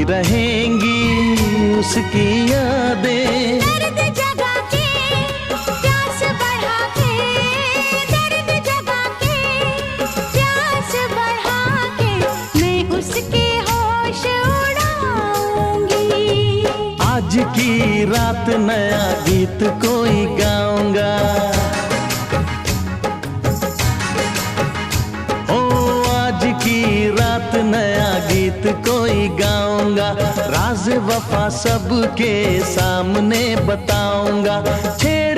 रहेंगी उसकी यादें। दर्द जगा के प्यास बढ़ा के, दर्द जगा के प्यास बढ़ा के, मैं उसके होश उड़ाऊंगी। आज की रात नया गीत कोई गाऊंगा, ओ आज की रात नया गीत कोई गाऊंगा। राज वफा सबके सामने बताऊंगा।